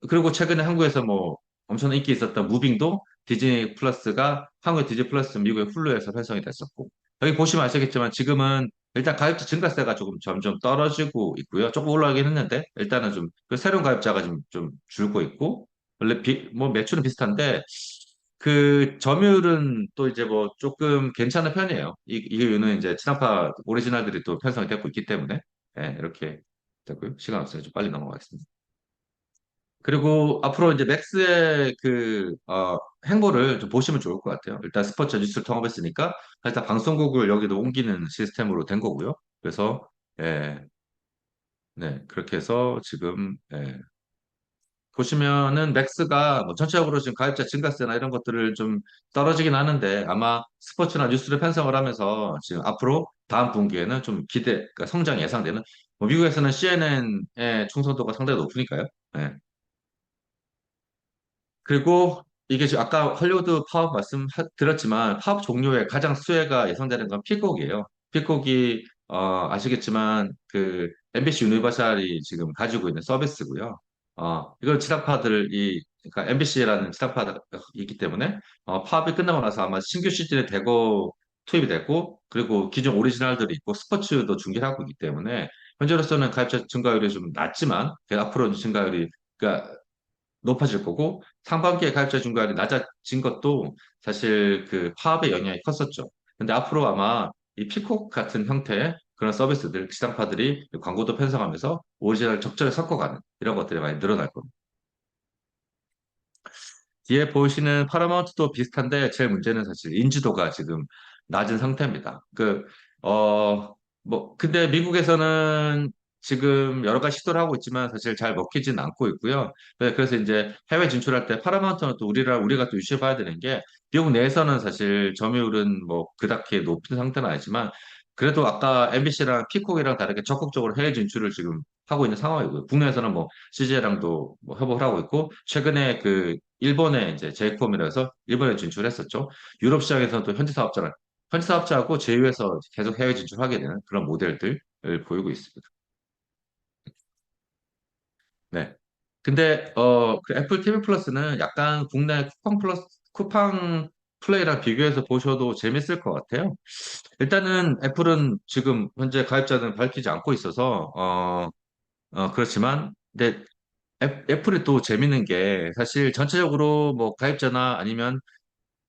그리고 최근에 한국에서 뭐 엄청난 인기 있었던 무빙도 디즈니 플러스가 한국의 디즈니 플러스 미국의 훌루에서 편성이 됐었고 여기 보시면 아시겠지만 지금은 일단 가입자 증가세가 조금 점점 떨어지고 있고요. 조금 올라가긴 했는데 일단은 좀 그 새로운 가입자가 좀 줄고 있고 원래 뭐 매출은 비슷한데 그 점유율은 또 이제 뭐 조금 괜찮은 편이에요. 이 이유는 이제 지상파 오리지널들이 또 편성이 되고 있기 때문에 이렇게 됐고요. 시간 없어요. 좀 빨리 넘어가겠습니다. 그리고 앞으로 이제 맥스의 행보를 좀 보시면 좋을 것 같아요. 일단 스포츠 뉴스를 통합했으니까 일단 방송국을 여기도 옮기는 시스템으로 된 거고요. 그래서, 예, 네, 그렇게 해서 지금, 보시면은 맥스가 뭐 전체적으로 지금 가입자 증가세나 이런 것들을 좀 떨어지긴 하는데 아마 스포츠나 뉴스를 편성을 하면서 지금 앞으로 다음 분기에는 좀 그러니까 성장이 예상되는 뭐 미국에서는 CNN의 충성도가 상당히 높으니까요. 예. 그리고 이게 지금 아까 헐리우드 파업 말씀 드렸지만 파업 종류의 가장 수혜가 예상되는 건 피콕이에요. 피콕이 아시겠지만 그 MBC 유니버셜이 지금 가지고 있는 서비스고요. 이걸 지상파들이 그러니까 MBC라는 지상파가 있기 때문에 파업이 끝나고 나서 아마 신규 시즌에 대거 투입이 됐고 그리고 기존 오리지널들이 있고 스포츠도 중계를 하고 있기 때문에 현재로서는 가입자 증가율이 좀 낮지만 앞으로 증가율이 그러니까 높아질 거고 상반기에 가입자 증가율이 낮아진 것도 사실 그 파업의 영향이 컸었죠. 근데 앞으로 아마 이 피콕 같은 형태의 그런 서비스들, 지상파들이 광고도 편성하면서 오리지널 적절히 섞어가는 이런 것들이 많이 늘어날 겁니다. 뒤에 보시는 파라마운트도 비슷한데 제일 문제는 사실 인지도가 지금 낮은 상태입니다. 근데 미국에서는 지금 여러 가지 시도를 하고 있지만 사실 잘 먹히진 않고 있고요. 그래서 이제 해외 진출할 때 파라마운트는 또 우리가 또 유심히 봐야 되는 게 미국 내에서는 사실 점유율은 뭐 그닥 높은 상태는 아니지만 그래도 아까 MBC랑 피콕이랑 다르게 적극적으로 해외 진출을 지금 하고 있는 상황이고요. 국내에서는 뭐 CJ랑도 뭐 협업을 하고 있고 최근에 그 일본에 이제 제이콤이라 해서 일본에 진출했었죠. 유럽 시장에서는 또 현지 사업자하고 제휴해서 계속 해외 진출하게 되는 그런 모델들을 보이고 있습니다. 네. 근데 그 애플 TV 플러스는 약간 국내 쿠팡 플레이랑 비교해서 보셔도 재밌을 것 같아요. 일단은 애플은 지금 현재 가입자는 밝히지 않고 있어서 그렇지만 근데 애플이 또 재밌는 게 사실 전체적으로 뭐 가입자나 아니면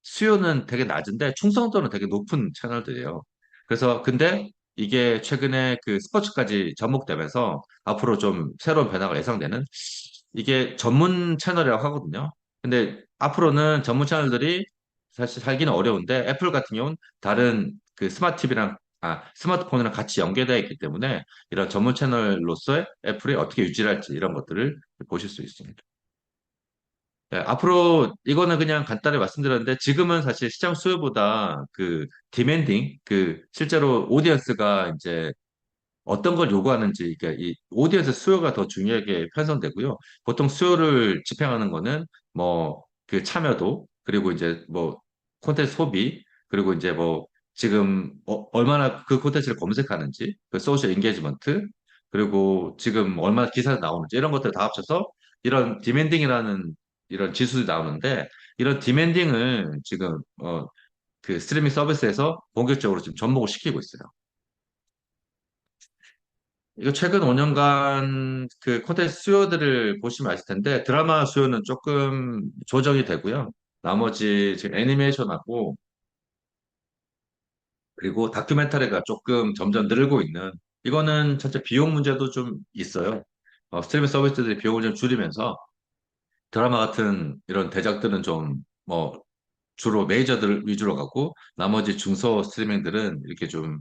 수요는 되게 낮은데 충성도는 되게 높은 채널들이에요. 그래서 근데 이게 최근에 그 스포츠까지 접목되면서 앞으로 좀 새로운 변화가 예상되는 이게 전문 채널이라고 하거든요. 근데 앞으로는 전문 채널들이 사실 살기는 어려운데 애플 같은 경우는 다른 그 스마트 TV랑 스마트폰이랑 같이 연계되어 있기 때문에 이런 전문 채널로서의 애플이 어떻게 유지할지 이런 것들을 보실 수 있습니다. 앞으로 이거는 그냥 간단히 말씀드렸는데 지금은 사실 시장 수요보다 그 디맨딩 그 실제로 오디언스가 이제 어떤 걸 요구하는지, 그러니까 이 오디언스 수요가 더 중요하게 편성되고요. 보통 수요를 집행하는 거는 뭐 그 참여도, 그리고 이제 뭐 콘텐츠 소비, 그리고 이제 뭐 지금 얼마나 그 콘텐츠를 검색하는지, 그 소셜 인게이지먼트, 그리고 지금 얼마나 기사가 나오는지 이런 것들 다 합쳐서 이런 디맨딩이라는 이런 지수들이 나오는데, 이런 디맨딩을 지금 그 스트리밍 서비스에서 본격적으로 지금 접목을 시키고 있어요. 이거 최근 5년간 그 콘텐츠 수요들을 보시면 아실 텐데 드라마 수요는 조금 조정이 되고요. 나머지 지금 애니메이션하고 그리고 다큐멘터리가 조금 점점 늘고 있는, 이거는 전체 비용 문제도 좀 있어요. 스트리밍 서비스들이 비용을 좀 줄이면서 드라마 같은 이런 대작들은 좀 뭐 주로 메이저들 위주로 가고 나머지 중소 스트리밍들은 이렇게 좀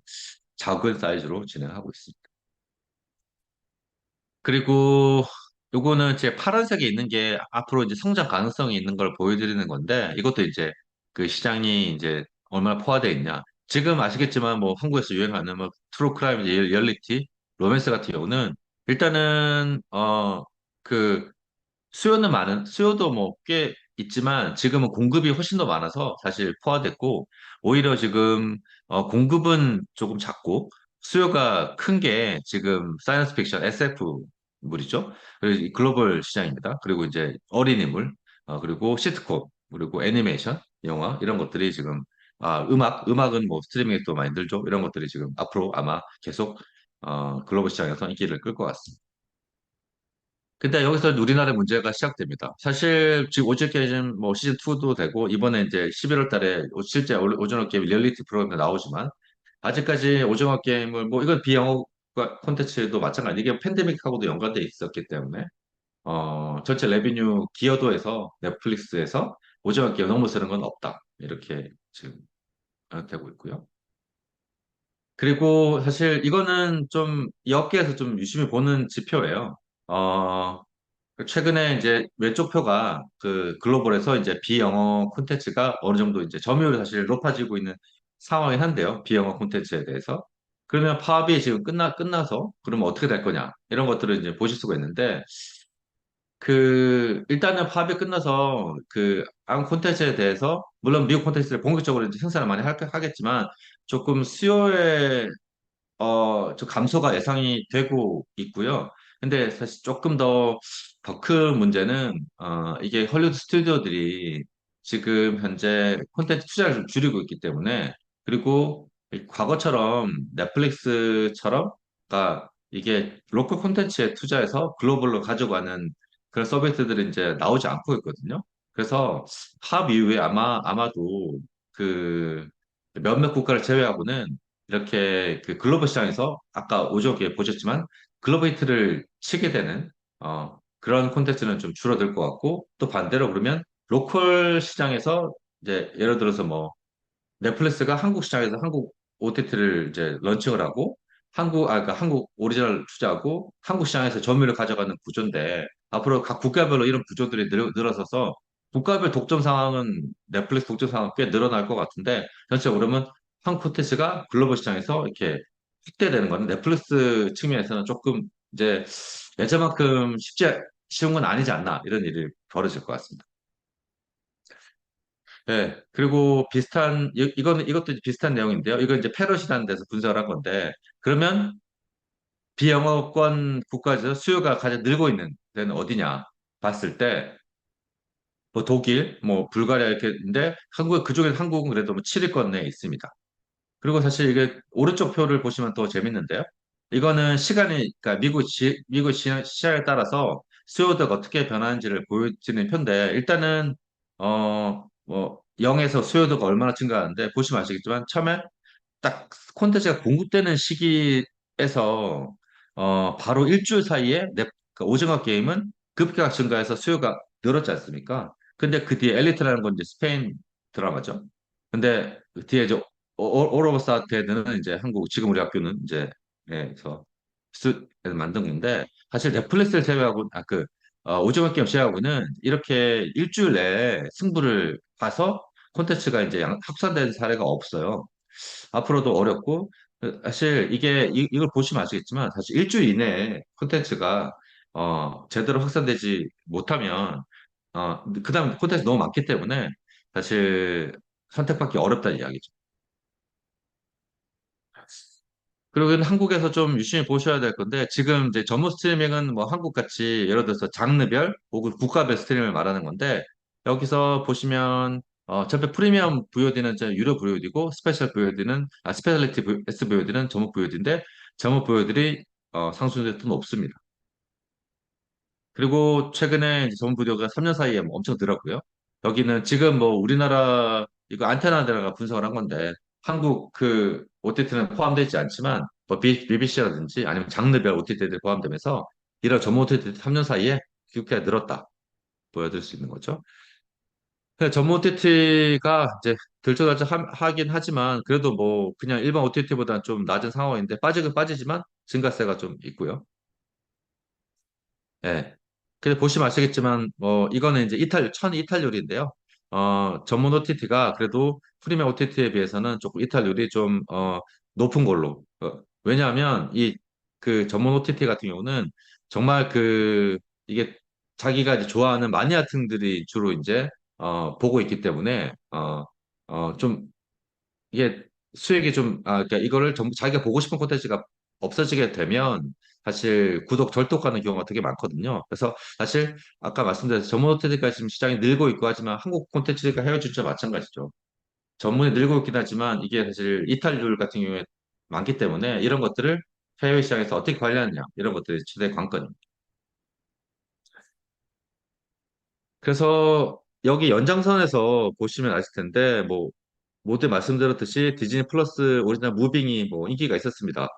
작은 사이즈로 진행하고 있습니다. 그리고 요거는 제 파란색에 있는 게 앞으로 이제 성장 가능성이 있는 걸 보여드리는 건데, 이것도 이제 그 시장이 이제 얼마나 포화되어 있냐. 지금 아시겠지만 뭐 한국에서 유행하는 뭐 트루 크라임, 리얼리티, 로맨스 같은 경우는 일단은 그 수요도 뭐 꽤 있지만 지금은 공급이 훨씬 더 많아서 사실 포화됐고, 오히려 지금 공급은 조금 작고 수요가 큰 게 지금 사이언스 픽션 SF 물이죠. 그리고 이 글로벌 시장입니다. 그리고 이제 어린이물, 그리고 시트콤, 그리고 애니메이션, 영화 이런 것들이 지금, 음악은 뭐 스트리밍에 또 많이 늘죠. 이런 것들이 지금 앞으로 아마 계속 글로벌 시장에서 인기를 끌 것 같습니다. 근데 여기서 우리나라의 문제가 시작됩니다. 사실 지금 오징어 게임 뭐 시즌 2도 되고 이번에 이제 11월 달에 실제 오징어 게임 리얼리티 프로그램이 나오지만 아직까지 오징어 게임을 뭐 이건 비영어 콘텐츠도 마찬가지, 이게 팬데믹하고도 연관돼 있었기 때문에 전체 레비뉴 기여도에서 넷플릭스에서 오징어 게임 넘어서는 건 없다, 이렇게 지금 되고 있고요. 그리고 사실 이거는 좀 이 업계에서 좀 유심히 보는 지표예요. 어, 최근에 이제 왼쪽 표가 그 글로벌에서 이제 비영어 콘텐츠가 어느 정도 이제 점유율이 사실 높아지고 있는 상황이긴 한데요. 비영어 콘텐츠에 대해서. 그러면 파업이 지금 끝나서 그러면 어떻게 될 거냐. 이런 것들을 이제 보실 수가 있는데, 일단은 파업이 끝나서 한 콘텐츠에 대해서, 물론 미국 콘텐츠를 본격적으로 이제 생산을 많이 하겠지만, 조금 수요에 좀 감소가 예상이 되고 있고요. 근데 사실 조금 더 큰 문제는, 이게 헐리우드 스튜디오들이 지금 현재 콘텐츠 투자를 좀 줄이고 있기 때문에, 그리고 이 과거처럼 넷플릭스처럼, 이게 로컬 콘텐츠에 투자해서 글로벌로 가져가는 그런 서비스들이 이제 나오지 않고 있거든요. 그래서 합 이후에 아마도 그 몇몇 국가를 제외하고는 이렇게 그 글로벌 시장에서 아까 오적에 보셨지만 글로벌 히트를 치게 되는 그런 콘텐츠는 좀 줄어들 것 같고, 또 반대로 그러면 로컬 시장에서 이제 예를 들어서 뭐 넷플릭스가 한국 시장에서 한국 OTT를 이제 런칭을 하고 그러니까 한국 오리지널 투자하고 한국 시장에서 점유율을 가져가는 구조인데, 앞으로 각 국가별로 이런 구조들이 늘어서서 국가별 독점 상황은 넷플릭스 독점 상황 꽤 늘어날 것 같은데, 전체적으로 그러면 한국 콘텐츠가 글로벌 시장에서 이렇게 확대되는 거는 넷플릭스 측면에서는 조금 이제 예전만큼 쉬운 건 아니지 않나, 이런 일이 벌어질 것 같습니다. 네, 그리고 이것도 비슷한 내용인데요. 이건 이제 패럿이라는 데서 분석을 한 건데, 그러면 비영어권 국가에서 수요가 가장 늘고 있는 데는 어디냐 봤을 때, 뭐 독일, 뭐 불가리아 이렇게 있는데, 그중에 한국은 그래도 뭐 7위권 내에 있습니다. 그리고 사실 이게 오른쪽 표를 보시면 또 재밌는데요. 이거는 그러니까 미국 시장에 따라서 수요도가 어떻게 변하는지를 보여주는 표인데, 일단은, 뭐, 0에서 수요도가 얼마나 증가하는데, 보시면 아시겠지만, 처음에 딱 콘텐츠가 공급되는 시기에서, 바로 일주일 사이에 그 오징어 게임은 급격하게 증가해서 수요가 늘었지 않습니까? 근데 그 뒤에 엘리트라는 건 이제 스페인 드라마죠. 근데 그 뒤에 이제 올 오브 사테드는 이제 지금 우리 학교는 이제, 예, 그래서 만든 건데, 사실 넷플릭스를 제외하고, 오징어 게임 시작하고는 이렇게 일주일 내에 승부를 봐서 콘텐츠가 이제 확산된 사례가 없어요. 앞으로도 어렵고 사실 이게 이걸 보시면 아시겠지만 사실 일주일 이내에 콘텐츠가 제대로 확산되지 못하면 그다음 콘텐츠 너무 많기 때문에 사실 선택받기 어렵다는 이야기죠. 그리고 한국에서 좀 유심히 보셔야 될 건데, 지금 이제 전문 스트리밍은 뭐 한국같이 예를 들어서 장르별 혹은 국가별 스트리밍을 말하는 건데, 여기서 보시면, 전체 프리미엄 VOD는 이제 유료 VOD고, 스페셜 VOD는, 스페셜리티 SVOD는 전문 VOD인데, 전문 VOD들이 상승률이 더 높습니다. 그리고 최근에 이제 전문 VOD가 3년 사이에 뭐 엄청 늘었고요. 여기는 지금 뭐 우리나라 이거 안테나가 분석을 한 건데 한국 그 OTT는 포함되지 않지만 뭐 BBC라든지 아니면 장르별 OTT들이 포함되면서 이런 전문 OTT 3년 사이에 그렇게 늘었다 보여드릴 수 있는 거죠. 근데 전문 OTT가 이제 들쭉날쭉 하긴 하지만 그래도 뭐 그냥 일반 OTT보다는 좀 낮은 상황인데 빠지긴 빠지지만 증가세가 좀 있고요. 예. 근데 보시면 아시겠지만, 이거는 이제 천 이탈률인데요. 전문 OTT가 그래도 프리미엄 OTT에 비해서는 조금 이탈률이 좀, 높은 걸로. 왜냐하면 그 전문 OTT 같은 경우는 정말 이게 자기가 이제 좋아하는 마니아층들이 주로 이제, 보고 있기 때문에, 좀 이게 수익이 좀, 그러니까 이거를 전부 자기가 보고 싶은 콘텐츠가 없어지게 되면 사실 구독 절독하는 경우가 되게 많거든요. 그래서 사실 아까 말씀드린 전문 호텔까지 지금 시장이 늘고 있고 하지만 한국 콘텐츠가 해외 출자 마찬가지죠. 전문이 늘고 있긴 하지만 이게 사실 이탈률 같은 경우에 많기 때문에 이런 것들을 해외 시장에서 어떻게 관리하느냐 이런 것들이 최대 관건입니다. 그래서 여기 연장선에서 보시면 아실 텐데 뭐 모두 말씀드렸듯이 디즈니 플러스 오리지널 무빙이 뭐 인기가 있었습니다.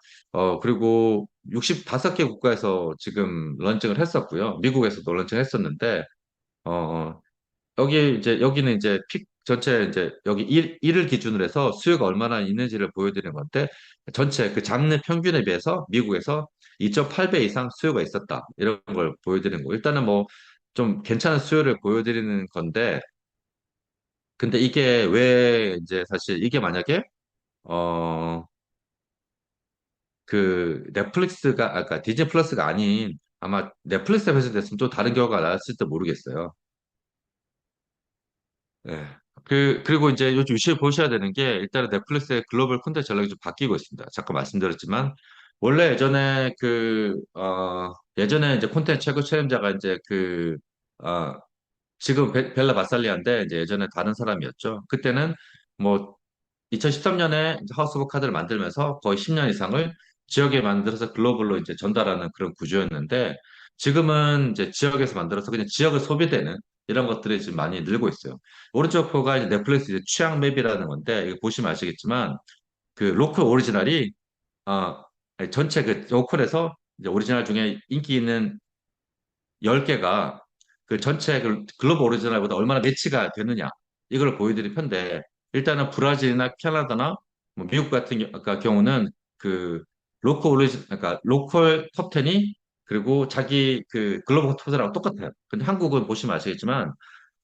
그리고 65개 국가에서 지금 런칭을 했었고요. 미국에서도 런칭을 했었는데, 어, 여기는 이제 픽 전체 이제 여기 일을 기준으로 해서 수요가 얼마나 있는지를 보여드리는 건데, 전체 그 장르 평균에 비해서 미국에서 2.8배 이상 수요가 있었다. 이런 걸 보여드리는 거. 일단은 뭐 좀 괜찮은 수요를 보여드리는 건데, 근데 이게 왜 이제 사실 이게 만약에 어, 그러니까 디즈니 플러스가 아닌 아마 넷플릭스에 배송됐으면 또 다른 결과가 나왔을지도 모르겠어요. 예. 그리고 이제 요즘 유심히 보셔야 되는 게 일단은 넷플릭스의 글로벌 콘텐츠 전략이 좀 바뀌고 있습니다. 잠깐 말씀드렸지만 원래 예전에 이제 콘텐츠 최고 책임자가 이제 어, 지금 벨라 바살리아인데 이제 예전에 다른 사람이었죠. 그때는 뭐 2013년에 하우스 오브 카드를 만들면서 거의 10년 이상을 지역에 만들어서 글로벌로 이제 전달하는 그런 구조였는데 지금은 이제 지역에서 만들어서 그냥 지역을 소비되는 이런 것들이 지금 많이 늘고 있어요. 오른쪽 표가 이제 넷플릭스 이제 취향 맵이라는 건데 이거 보시면 아시겠지만 그 로컬 오리지널이 어 전체 그 로컬에서 이제 오리지널 중에 인기 있는 10개가 그 전체 글로벌 오리지널보다 얼마나 매치가 되느냐 이걸 보여드릴 편데 일단은 브라질이나 캐나다나 뭐 미국 같은 경우는 그 그러니까 로컬 톱 10이 그리고 자기 그 글로벌 톱 10하고 똑같아요. 근데 한국은 보시면 아시겠지만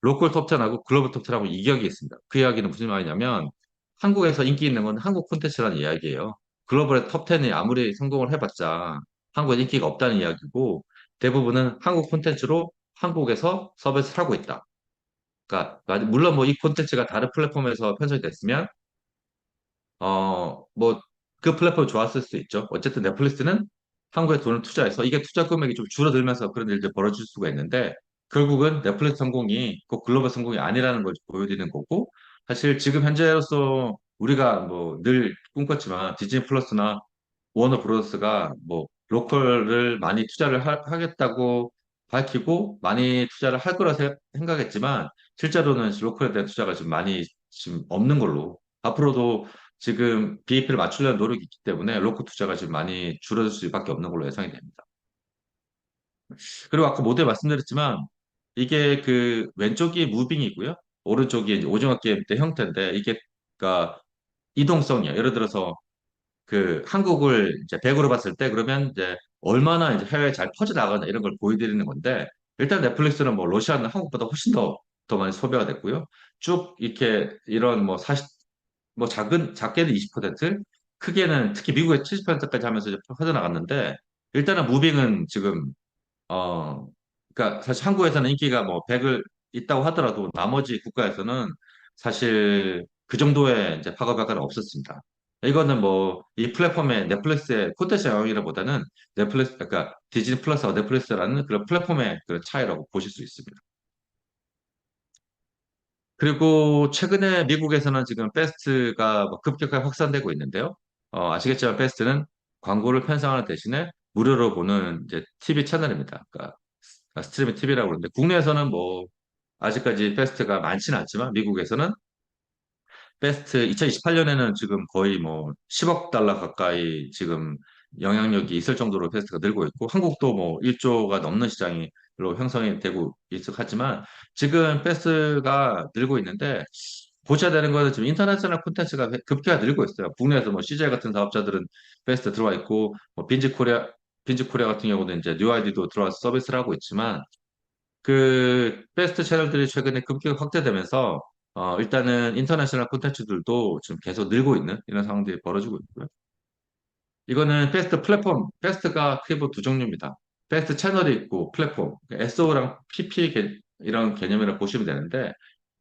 로컬 톱 10하고 글로벌 톱 10하고 이격이 있습니다. 그 이야기는 무슨 말이냐면 한국에서 인기 있는 건 한국 콘텐츠라는 이야기예요. 글로벌의 톱 10이 아무리 성공을 해봤자 한국에 인기가 없다는 이야기고 대부분은 한국 콘텐츠로 한국에서 서비스를 하고 있다. 그러니까 물론 뭐 이 콘텐츠가 다른 플랫폼에서 편성이 됐으면 뭐 그 플랫폼이 좋았을 수도 있죠. 어쨌든 넷플릭스는 한국에 돈을 투자해서 이게 투자 금액이 좀 줄어들면서 그런 일들이 벌어질 수가 있는데 결국은 넷플릭스 성공이 꼭 글로벌 성공이 아니라는 걸 보여드리는 거고 사실 지금 현재로서 우리가 뭐 늘 꿈꿨지만 디즈니 플러스나 워너 브로더스가 뭐 로컬을 많이 투자를 하겠다고 밝히고 많이 투자를 할 거라 생각했지만 실제로는 로컬에 대한 투자가 좀 많이 지금 없는 걸로 앞으로도 지금 BEP를 맞추려는 노력이 있기 때문에 로컬 투자가 지금 많이 줄어들 수밖에 없는 걸로 예상이 됩니다. 그리고 아까 모두에 말씀드렸지만 이게 그 왼쪽이 무빙이고요. 오른쪽이 이제 오징어 게임 때 형태인데 이게 그러니까 이동성이야. 예를 들어서 그 한국을 이제 100으로 봤을 때 그러면 이제 얼마나 이제 해외에 잘 퍼져나가나 이런 걸 보여드리는 건데 일단 넷플릭스는 뭐 러시아는 한국보다 훨씬 더 많이 소비가 됐고요. 쭉 이렇게 이런 뭐 뭐 작게는 20%, 크게는 특히 미국에 70%까지 하면서 이제 퍼져나갔는데, 일단은 무빙은 지금, 어, 그러니까 사실 한국에서는 인기가 뭐 100을 있다고 하더라도 나머지 국가에서는 사실 그 정도의 이제 파급 효과는 없었습니다. 이거는 뭐 이 플랫폼의 넷플릭스의 콘텐츠 영역이라보다는 넷플릭스, 그러니까 디즈니 플러스와 넷플릭스라는 그런 플랫폼의 그 차이라고 보실 수 있습니다. 그리고 최근에 미국에서는 지금 베스트가 뭐 급격하게 확산되고 있는데요. 아시겠지만 베스트는 광고를 편성하는 대신에 무료로 보는 이제 TV 채널입니다. 그러니까 스트리밍 TV라고 그러는데 국내에서는 뭐 아직까지 베스트가 많지는 않지만 미국에서는 베스트 2028년에는 지금 거의 뭐 10억 달러 가까이 지금 영향력이 있을 정도로 베스트가 늘고 있고 한국도 뭐 1조가 넘는 시장으로 형성이 되고 있어 하지만 지금 베스트가 늘고 있는데 보셔야 되는 거는 지금 인터내셔널 콘텐츠가 급격하게 늘고 있어요. 국내에서 뭐 CJ 같은 사업자들은 베스트 들어와 있고 뭐 빈지 코리아 같은 경우는 이제 뉴 아이디도 들어와서 서비스를 하고 있지만 그 베스트 채널들이 최근에 급격히 확대되면서 일단은 인터내셔널 콘텐츠들도 지금 계속 늘고 있는 이런 상황들이 벌어지고 있고요. 이거는 베스트 플랫폼, 베스트가 크게 보두 종류입니다. 베스트 채널이 있고 플랫폼, SO랑 PP 이런 개념이라고 보시면 되는데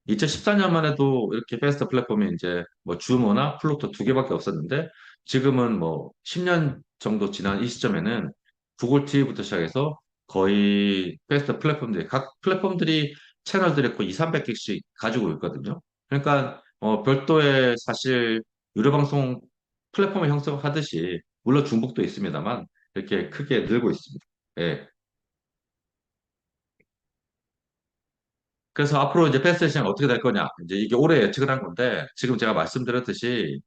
2014년만 해도 이렇게 베스트 플랫폼이 이제 뭐 주모나 플루토 두 개밖에 없었는데 지금은 뭐 10년 정도 지난 이 시점에는 구글 TV부터 시작해서 거의 베스트 플랫폼들이 각 플랫폼들이 채널들이 거의 2, 300개씩 가지고 있거든요. 그러니까 별도의 사실 유료 방송 플랫폼을 형성하듯이 물론 중복도 있습니다만 이렇게 크게 늘고 있습니다. 예. 그래서 앞으로 이제 패스트 시장 어떻게 될 거냐. 이제 이게 올해 예측을 한 건데, 지금 제가 말씀드렸듯이,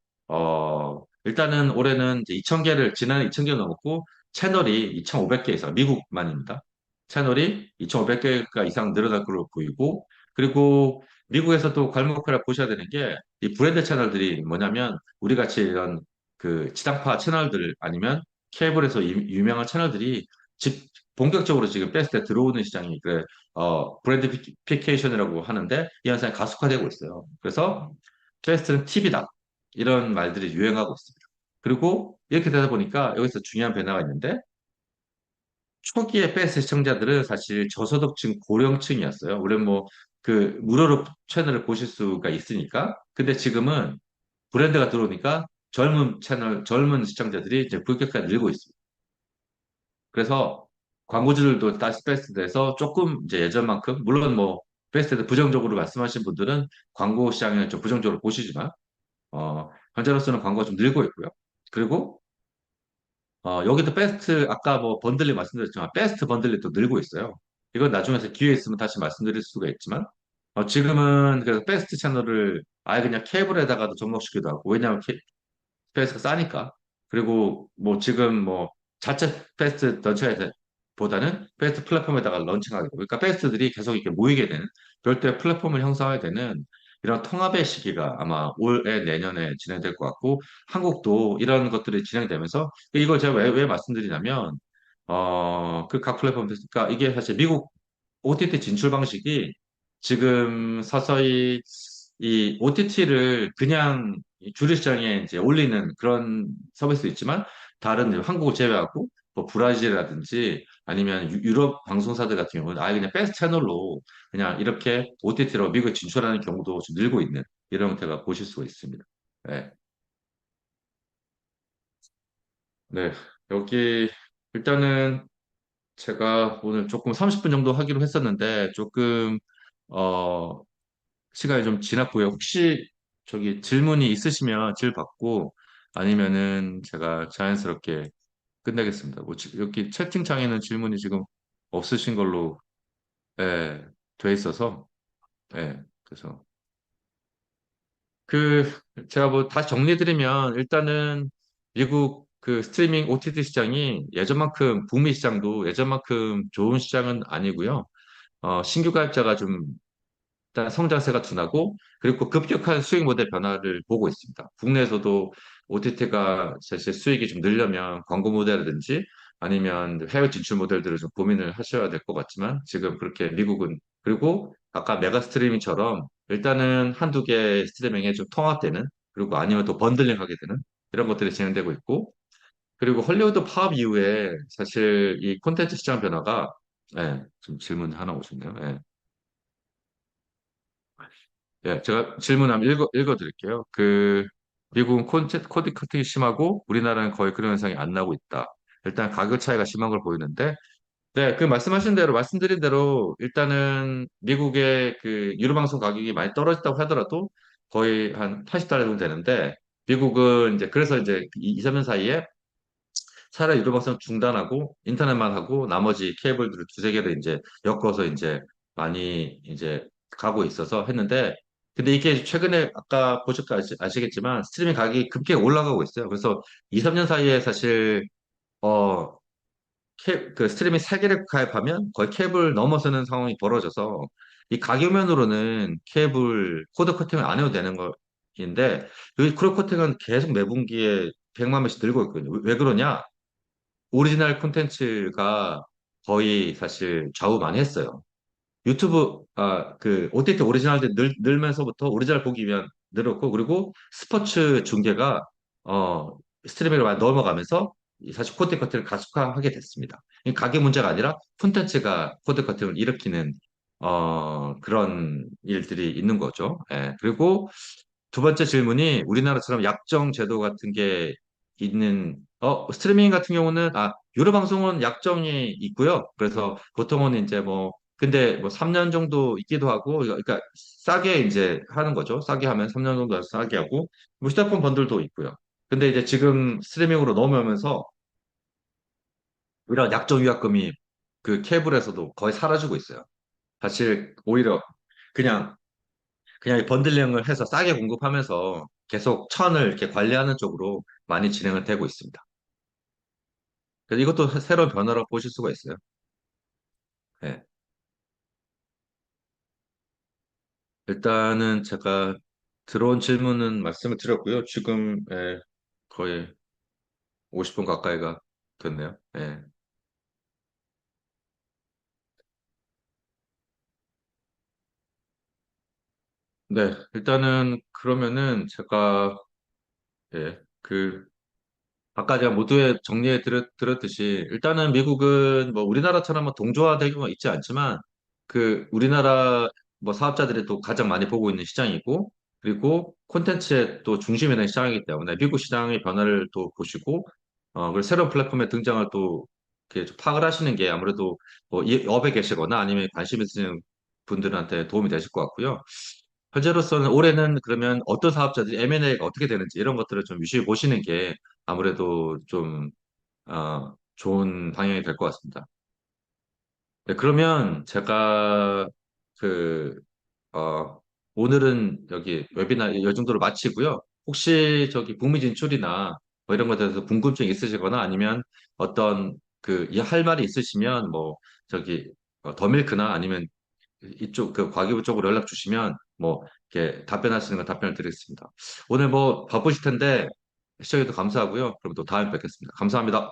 일단은 올해는 이제 2,000개를, 지난해 2,000개 넘었고, 채널이 2,500개 이상, 미국만입니다. 채널이 2,500개가 이상 늘어날 걸로 보이고, 그리고 미국에서도 괄목하라 보셔야 되는 게, 이 브랜드 채널들이 뭐냐면, 우리 같이 이런 그 지상파 채널들 아니면 케이블에서 유명한 채널들이 본격적으로 지금 패스트에 들어오는 시장이 그래 브랜드피케이션이라고 하는데 이 현상이 가속화되고 있어요. 그래서 패스트는 팁이다. 이런 말들이 유행하고 있습니다. 그리고 이렇게 되다 보니까 여기서 중요한 변화가 있는데 초기에 패스트 시청자들은 사실 저소득층 고령층이었어요. 우리는 뭐 그 무료로 채널을 보실 수가 있으니까. 근데 지금은 브랜드가 들어오니까 젊은 시청자들이 이제 본격화돼 늘고 있습니다. 그래서 광고주들도 다시 베스트돼서 조금 이제 예전만큼 물론 뭐 베스트에서 부정적으로 말씀하신 분들은 광고 시장을 좀 부정적으로 보시지만 현재로서는 광고가 좀 늘고 있고요. 그리고 여기도 베스트 아까 뭐 번들리 말씀드렸지만 베스트 번들리 또 늘고 있어요. 이건 나중에서 기회 있으면 다시 말씀드릴 수가 있지만 지금은 그래서 베스트 채널을 아예 그냥 케이블에다가도 접목시키기도 하고 왜냐하면 패스가 싸니까. 그리고 뭐 지금 뭐 자체 패스트 런칭에 보다는 패스트 플랫폼에다가 런칭하게 되고, 그러니까 패스트들이 계속 이렇게 모이게 되는 별도의 플랫폼을 형성하게 되는 이런 통합의 시기가 아마 올해 내년에 진행될 것 같고, 한국도 이런 것들이 진행되면서 이걸 제가 왜 말씀드리냐면, 그 각 플랫폼, 그러니까 이게 사실 미국 OTT 진출 방식이 지금 서서히 이 OTT를 그냥 이 주류 시장에 이제 올리는 그런 서비스도 있지만 다른 이제 한국을 제외하고 뭐 브라질이라든지 아니면 유럽 방송사들 같은 경우는 아예 그냥 패스트 채널로 그냥 이렇게 OTT로 미국에 진출하는 경우도 좀 늘고 있는 이런 형태가 보실 수가 있습니다. 네. 네. 여기 일단은 제가 오늘 조금 30분 정도 하기로 했었는데 조금 어 시간이 좀 지났고요. 혹시 저기 질문이 있으시면 질 받고 아니면은 제가 자연스럽게 끝내겠습니다. 뭐 여기 채팅창에는 질문이 지금 없으신 걸로 예, 돼 있어서 그래서 그 제가 뭐 다시 정리드리면 일단은 미국 그 스트리밍 OTT 시장이 예전만큼 북미 시장도 예전만큼 좋은 시장은 아니고요. 신규 가입자가 좀 일단 성장세가 둔하고 그리고 급격한 수익 모델 변화를 보고 있습니다. 국내에서도 OTT가 사실 수익이 좀 늘려면 광고 모델이라든지 아니면 해외 진출 모델들을 좀 고민을 하셔야 될 것 같지만 지금 그렇게 미국은 그리고 아까 메가 스트리밍처럼 일단은 한두 개 스트리밍에 좀 통합되는 그리고 아니면 또 번들링 하게 되는 이런 것들이 진행되고 있고 그리고 헐리우드 파업 이후에 사실 이 콘텐츠 시장 변화가 예, 좀 질문 하나 오셨네요. 예. 예, 제가 질문 한번 읽어드릴게요. 미국은 코디 커팅이 심하고 우리나라는 거의 그런 현상이 안 나고 있다. 일단 가격 차이가 심한 걸 보이는데, 네, 그 말씀하신 대로, 말씀드린 대로 일단은 미국의 그 유료 방송 가격이 많이 떨어졌다고 하더라도 거의 한 80달러 정도 되는데, 미국은 이제 그래서 이제 2, 3년 사이에 차라리 유료 방송 중단하고 인터넷만 하고 나머지 케이블들을 두세 개를 이제 엮어서 이제 많이 이제 가고 있어서 했는데 근데 이게 최근에 아까 보셨까 아시겠지만 스트리밍 가격이 급격히 올라가고 있어요. 그래서 2, 3년 사이에 사실 어 그 스트리밍 세 개를 가입하면 거의 캡을 넘어서는 상황이 벌어져서 이 가격면으로는 캡을 코드 커팅을 안 해도 되는 거인데 이 코드 커팅은 계속 매분기에 100만 명씩 늘고 있거든요. 왜 그러냐? 오리지널 콘텐츠가 거의 사실 좌우 많이 했어요. 유튜브, OTT 오리지널들 늘면서부터 오리지널 보기 위한 늘었고, 그리고 스포츠 중계가, 스트리밍으로 많이 넘어가면서 사실 코드 커팅을 가속화하게 됐습니다. 이 가격 문제가 아니라 콘텐츠가 코드 커팅을 일으키는, 그런 일들이 있는 거죠. 예. 그리고 두 번째 질문이 우리나라처럼 약정 제도 같은 게 스트리밍 같은 경우는, 유료 방송은 약정이 있고요. 그래서 보통은 이제 근데 3년 정도 있기도 하고, 그러니까 싸게 이제 하는 거죠. 싸게 하면 3년 정도 싸게 하고, 휴대폰 번들도 있고요. 근데 이제 지금 스트리밍으로 넘어오면서 이런 약정 위약금이 그 케이블에서도 거의 사라지고 있어요. 사실 오히려 그냥 이 번들링을 해서 싸게 공급하면서 계속 천을 이렇게 관리하는 쪽으로 많이 진행을 되고 있습니다. 그래서 이것도 새로운 변화라고 보실 수가 있어요. 네. 일단은 제가 들어온 질문은 말씀을 드렸고요. 지금 거의 50분 가까이가 됐네요. 예. 네, 일단은 그러면은 제가 아까 제가 모두에 들었듯이 일단은 미국은 뭐 우리나라처럼 뭐 동조화되고 있지 않지만 우리나라 뭐 사업자들이 또 가장 많이 보고 있는 시장이고 그리고 콘텐츠의 또 중심이 되는 시장이기 때문에 미국 시장의 변화를 또 보시고 그리고 새로운 플랫폼의 등장을 또 이렇게 좀 파악을 하시는 게 아무래도 뭐 이 업에 계시거나 아니면 관심 있으신 분들한테 도움이 되실 것 같고요. 현재로서는 올해는 그러면 어떤 사업자들이 M&A가 어떻게 되는지 이런 것들을 좀 유심히 보시는 게 아무래도 좀 좋은 방향이 될 것 같습니다. 네, 그러면 제가 그 어, 오늘은 여기 웨비나 이 정도로 마치고요. 혹시 저기 북미 진출이나 뭐 이런 것에 대해서 궁금증 있으시거나 아니면 어떤 이 할 말이 있으시면 뭐 저기 더밀크나 아니면 이쪽 과기부 쪽으로 연락 주시면 뭐 이렇게 답변할 수 있는 거 답변을 드리겠습니다. 오늘 뭐 바쁘실 텐데 시청해주셔서 감사하고요. 그럼 또 다음에 뵙겠습니다. 감사합니다.